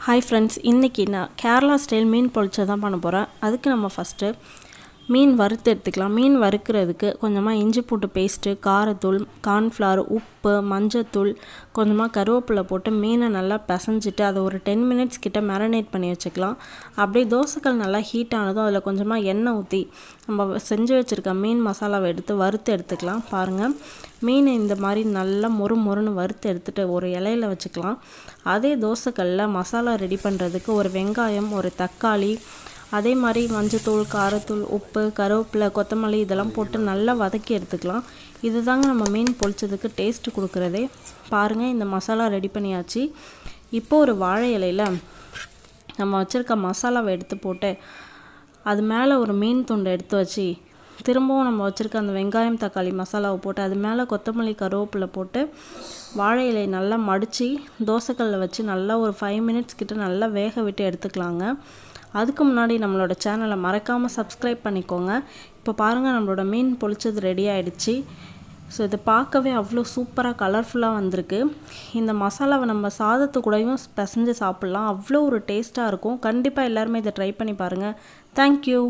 Hi friends, இன்னைக்கு நான் Kerala style மீன் பொரிச்சது தான் பண்ண போகிறேன். அதுக்கு நம்ம ஃபஸ்ட்டு மீன் வறுத்து எடுத்துக்கலாம். மீன் வறுக்கிறதுக்கு கொஞ்சமாக இஞ்சி பூண்டு பேஸ்ட்டு, காரத்தூள், கார்ன்ஃப்ளவர், உப்பு, மஞ்சத்தூள், கொஞ்சமாக கருவேப்பிலை போட்டு மீனை நல்லா பிசைஞ்சிட்டு அதை ஒரு 10 மினிட்ஸ் கிட்ட மேரினேட் பண்ணி வச்சுக்கலாம். அப்படியே தோசைக்கல் நல்லா ஹீட் ஆனதும் அதில் கொஞ்சமாக எண்ணெய் ஊற்றி நம்ம செஞ்சு வச்சுருக்க மீன் மசாலாவை எடுத்து வறுத்து எடுத்துக்கலாம். பாருங்கள், மீன் இந்த மாதிரி நல்லா மொறுன்னு வறுத்து எடுத்துகிட்டு ஒரு இலையில் வச்சுக்கலாம். அதே தோசைக்கல்லில் மசாலா ரெடி பண்ணுறதுக்கு ஒரு வெங்காயம், ஒரு தக்காளி, அதே மாதிரி மஞ்சத்தூள், காரத்தூள், உப்பு, கருவேப்பிலை, கொத்தமல்லி இதெல்லாம் போட்டு நல்லா வதக்கி எடுத்துக்கலாம். இது தாங்க நம்ம மீன் பொரிச்சதுக்கு டேஸ்ட்டு கொடுக்குறதே. பாருங்கள், இந்த மசாலா ரெடி பண்ணியாச்சு. இப்போ ஒரு வாழை இலையில் நம்ம வச்சுருக்க மசாலாவை எடுத்து போட்டு அது மேலே ஒரு மீன் துண்டை எடுத்து வச்சு திரும்பவும் நம்ம வச்சுருக்க அந்த வெங்காயம், தக்காளி மசாலாவை போட்டு அது மேலே கொத்தமல்லி, கருவேப்பிலை போட்டு வாழை இலை நல்லா மடித்து தோசைக்கல்லில் வச்சு நல்லா ஒரு 5 மினிட்ஸ் கிட்ட நல்லா வேக விட்டு எடுத்துக்கலாங்க. அதுக்கு முன்னாடி நம்மளோட சேனலை மறக்காமல் சப்ஸ்கிரைப் பண்ணிக்கோங்க. இப்போ பாருங்கள், நம்மளோட மீன் பொரிச்சது ரெடி ஆகிடுச்சு. ஸோ இதை பார்க்கவே அவ்வளோ சூப்பராக கலர்ஃபுல்லாக வந்திருக்கு. இந்த மசாலாவை நம்ம சாதத்து கூடயும் பிசைஞ்சு சாப்பிட்லாம். அவ்வளோ ஒரு டேஸ்ட்டாக இருக்கும். கண்டிப்பாக எல்லாருமே இதை ட்ரை பண்ணி பாருங்கள். தேங்க்யூ.